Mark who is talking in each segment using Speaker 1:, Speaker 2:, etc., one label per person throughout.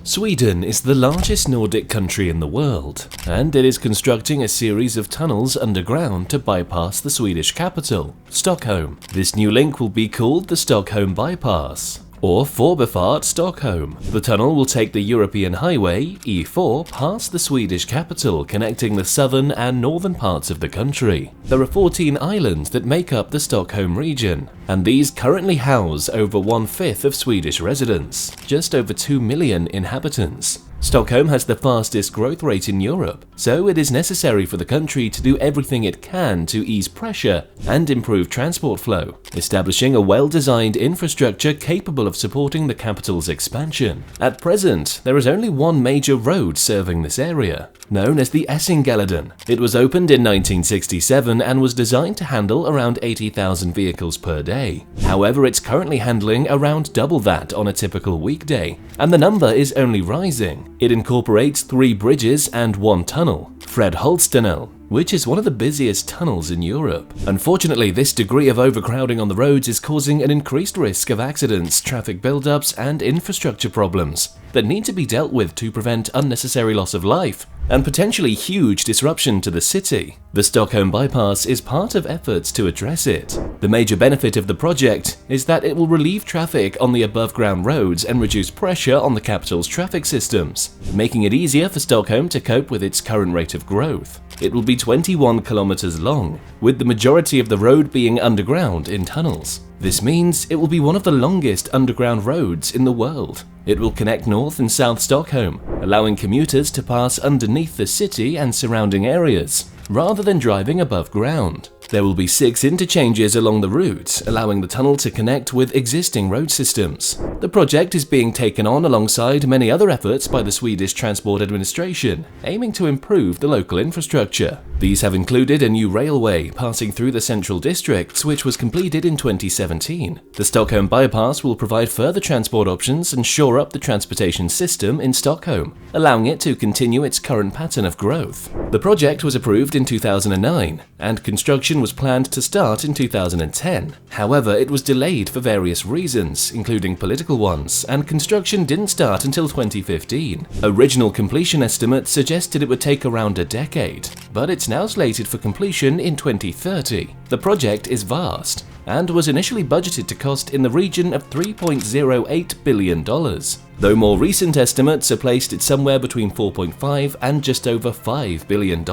Speaker 1: Sweden is the largest Nordic country in the world, and it is constructing a series of tunnels underground to bypass the Swedish capital, Stockholm. This new link will be called the Stockholm Bypass, or Förbifart Stockholm. The tunnel will take the European highway, E4, past the Swedish capital, connecting the southern and northern parts of the country. There are 14 islands that make up the Stockholm region, and these currently house over 1/5 of Swedish residents, just over 2 million inhabitants. Stockholm has the fastest growth rate in Europe, so it is necessary for the country to do everything it can to ease pressure and improve transport flow, establishing a well-designed infrastructure capable of supporting the capital's expansion. At present, there is only one major road serving this area, known as the Essingeleden. It was opened in 1967 and was designed to handle around 80,000 vehicles per day. However, it's currently handling around double that on a typical weekday, and the number is only rising. It incorporates 3 bridges and 1 tunnel, Road Tunnel, which is one of the busiest tunnels in Europe. Unfortunately, this degree of overcrowding on the roads is causing an increased risk of accidents, traffic buildups, and infrastructure problems that need to be dealt with to prevent unnecessary loss of life and potentially huge disruption to the city. The Stockholm Bypass is part of efforts to address it. The major benefit of the project is that it will relieve traffic on the above-ground roads and reduce pressure on the capital's traffic systems, making it easier for Stockholm to cope with its current rate of growth. It will be 21 kilometers long, with the majority of the road being underground in tunnels. This means it will be one of the longest underground roads in the world. It will connect North and South Stockholm, allowing commuters to pass underneath the city and surrounding areas, rather than driving above ground. There will be 6 interchanges along the route, allowing the tunnel to connect with existing road systems. The project is being taken on alongside many other efforts by the Swedish Transport Administration, aiming to improve the local infrastructure. These have included a new railway passing through the central districts, which was completed in 2017. The Stockholm Bypass will provide further transport options and shore up the transportation system in Stockholm, allowing it to continue its current pattern of growth. The project was approved in 2009, and construction was planned to start in 2010. However, it was delayed for various reasons, including political ones, and construction didn't start until 2015. Original completion estimates suggested it would take around a decade, but it's now slated for completion in 2030. The project is vast and was initially budgeted to cost in the region of $3.08 billion, though more recent estimates are placed at somewhere between $4.5 and just over $5 billion.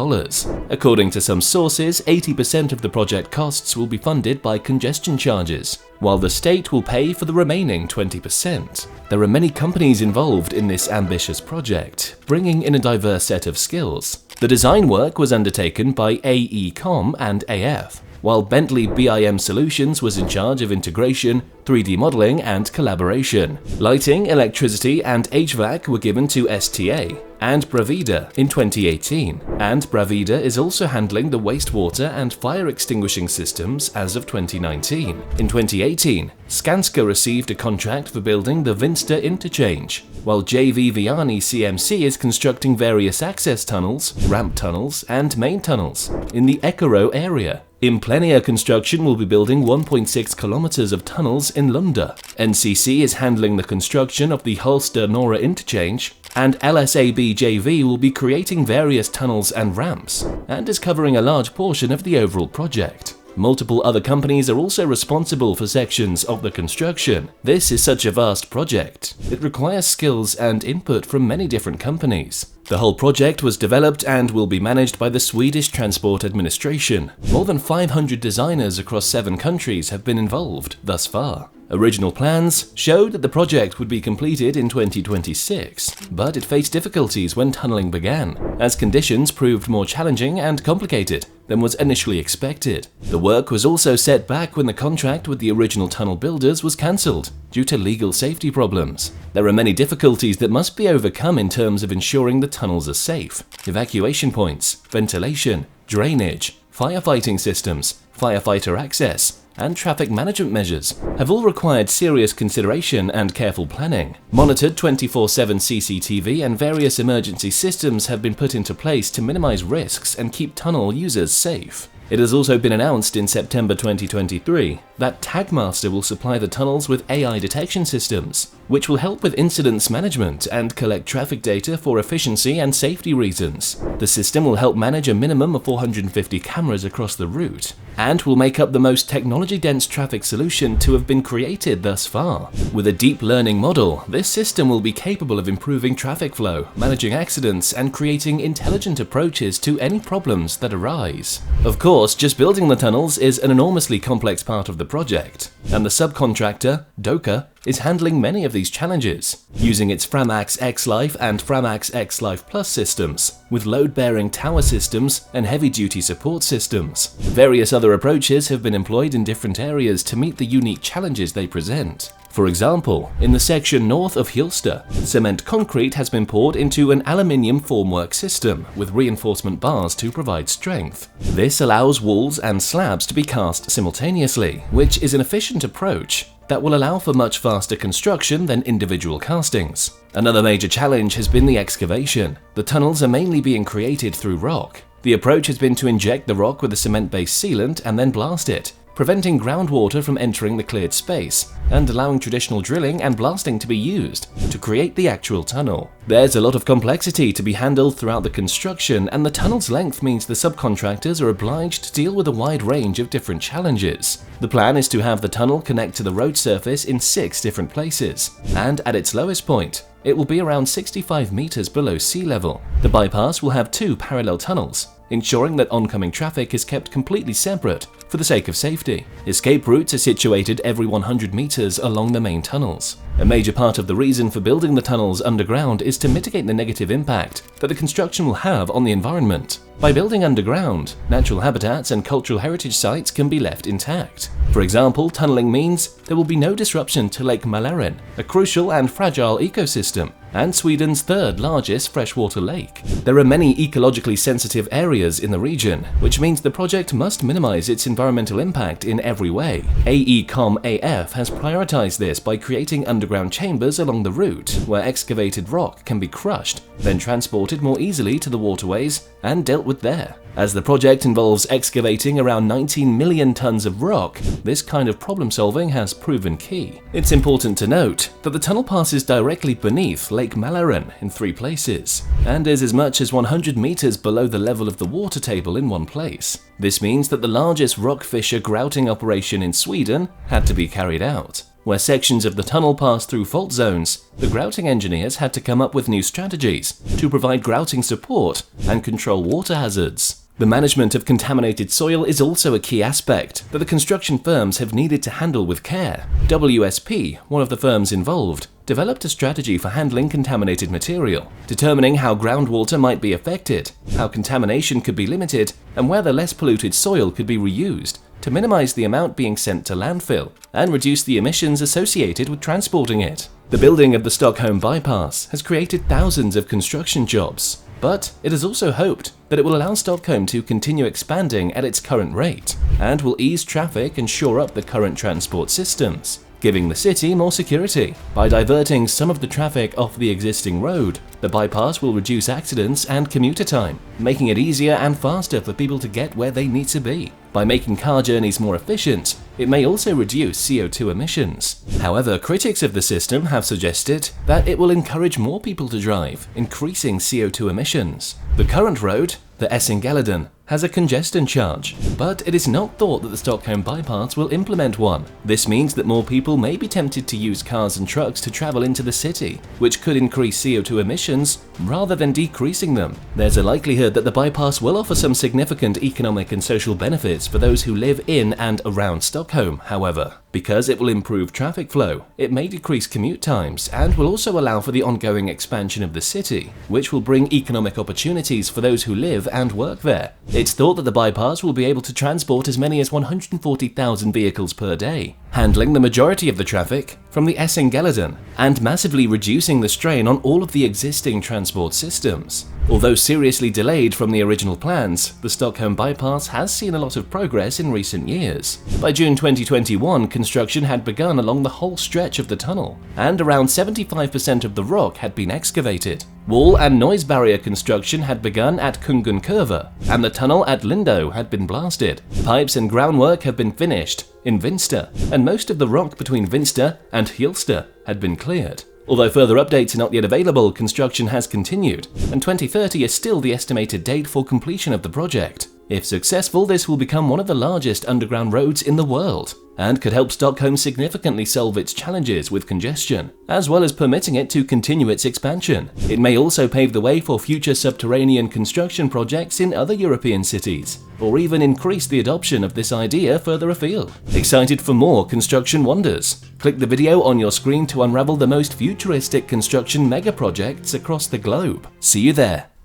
Speaker 1: According to some sources, 80% of the project costs will be funded by congestion charges, while the state will pay for the remaining 20%. There are many companies involved in this ambitious project, bringing in a diverse set of skills. The design work was undertaken by AECom and AF, while Bentley BIM Solutions was in charge of integration, 3D modeling, and collaboration. Lighting, electricity, and HVAC were given to STA and Bravida in 2018, and Bravida is also handling the wastewater and fire extinguishing systems as of 2019. In 2018, Skanska received a contract for building the Vinsta interchange, while JV Vianney CMC is constructing various access tunnels, ramp tunnels, and main tunnels in the Eckerö area. Implenia Construction will be building 1.6 kilometers of tunnels in Lunda. NCC is handling the construction of the Hulster-Norra interchange, and LSAB JV will be creating various tunnels and ramps, and is covering a large portion of the overall project. Multiple other companies are also responsible for sections of the construction. This is such a vast project. It requires skills and input from many different companies. The whole project was developed and will be managed by the Swedish Transport Administration. More than 500 designers across 7 countries have been involved thus far. Original plans showed that the project would be completed in 2026, but it faced difficulties when tunneling began, as conditions proved more challenging and complicated than was initially expected. The work was also set back when the contract with the original tunnel builders was cancelled due to legal safety problems. There are many difficulties that must be overcome in terms of ensuring the tunnels are safe. Evacuation points, ventilation, drainage, firefighting systems, firefighter access, and traffic management measures have all required serious consideration and careful planning. Monitored 24/7 CCTV and various emergency systems have been put into place to minimize risks and keep tunnel users safe. It has also been announced in September 2023 that Tagmaster will supply the tunnels with AI detection systems, which will help with incidents management and collect traffic data for efficiency and safety reasons. The system will help manage a minimum of 450 cameras across the route, and will make up the most technology-dense traffic solution to have been created thus far. With a deep learning model, this system will be capable of improving traffic flow, managing accidents, and creating intelligent approaches to any problems that arise. Of course, just building the tunnels is an enormously complex part of the project, and the subcontractor, Doka, is handling many of these challenges, using its Framax X-Life and Framax X-Life Plus systems, with load-bearing tower systems and heavy-duty support systems. Various other approaches have been employed in different areas to meet the unique challenges they present. For example, in the section north of Hjulsta, cement concrete has been poured into an aluminium formwork system with reinforcement bars to provide strength. This allows walls and slabs to be cast simultaneously, which is an efficient approach that will allow for much faster construction than individual castings. Another major challenge has been the excavation. The tunnels are mainly being created through rock. The approach has been to inject the rock with a cement-based sealant and then blast it, preventing groundwater from entering the cleared space, and allowing traditional drilling and blasting to be used to create the actual tunnel. There's a lot of complexity to be handled throughout the construction, and the tunnel's length means the subcontractors are obliged to deal with a wide range of different challenges. The plan is to have the tunnel connect to the road surface in 6 different places, and at its lowest point, it will be around 65 meters below sea level. The bypass will have 2 parallel tunnels, ensuring that oncoming traffic is kept completely separate for the sake of safety. Escape routes are situated every 100 meters along the main tunnels. A major part of the reason for building the tunnels underground is to mitigate the negative impact that the construction will have on the environment. By building underground, natural habitats and cultural heritage sites can be left intact. For example, tunneling means there will be no disruption to Lake Mälaren, a crucial and fragile ecosystem, and Sweden's 3rd largest freshwater lake. There are many ecologically sensitive areas in the region, which means the project must minimize its environmental impact in every way. AECOM-AF has prioritized this by creating underground chambers along the route, where excavated rock can be crushed, then transported more easily to the waterways and dealt with there. As the project involves excavating around 19 million tons of rock, this kind of problem solving has proven key. It's important to note that the tunnel passes directly beneath Lake Mälaren in 3 places, and is as much as 100 meters below the level of the water table in one place. This means that the largest rock fissure grouting operation in Sweden had to be carried out. Where sections of the tunnel pass through fault zones, the grouting engineers had to come up with new strategies to provide grouting support and control water hazards. The management of contaminated soil is also a key aspect that the construction firms have needed to handle with care. WSP, one of the firms involved, developed a strategy for handling contaminated material, determining how groundwater might be affected, how contamination could be limited, and where the less polluted soil could be reused to minimize the amount being sent to landfill and reduce the emissions associated with transporting it. The building of the Stockholm bypass has created thousands of construction jobs, but it is also hoped that it will allow Stockholm to continue expanding at its current rate and will ease traffic and shore up the current transport systems, giving the city more security. By diverting some of the traffic off the existing road, the bypass will reduce accidents and commuter time, making it easier and faster for people to get where they need to be. By making car journeys more efficient, it may also reduce CO2 emissions. However, critics of the system have suggested that it will encourage more people to drive, increasing CO2 emissions. The current road, the Essingeleden, has a congestion charge, but it is not thought that the Stockholm bypass will implement one. This means that more people may be tempted to use cars and trucks to travel into the city, which could increase CO2 emissions rather than decreasing them. There's a likelihood that the bypass will offer some significant economic and social benefits for those who live in and around Stockholm, however. Because it will improve traffic flow, it may decrease commute times and will also allow for the ongoing expansion of the city, which will bring economic opportunities for those who live and work there. It's thought that the bypass will be able to transport as many as 140,000 vehicles per day, handling the majority of the traffic from the Essingeleden and massively reducing the strain on all of the existing transport systems. Although seriously delayed from the original plans, the Stockholm bypass has seen a lot of progress in recent years. By June 2021, construction had begun along the whole stretch of the tunnel, and around 75% of the rock had been excavated. Wall and noise barrier construction had begun at Kungenkurva, and the tunnel at Lindå had been blasted. Pipes and groundwork have been finished in Vinsta, and most of the rock between Vinsta and Hjulsta had been cleared. Although further updates are not yet available, construction has continued, and 2030 is still the estimated date for completion of the project. If successful, this will become one of the largest underground roads in the world, and could help Stockholm significantly solve its challenges with congestion, as well as permitting it to continue its expansion. It may also pave the way for future subterranean construction projects in other European cities, or even increase the adoption of this idea further afield. Excited for more construction wonders? Click the video on your screen to unravel the most futuristic construction mega projects across the globe. See you there!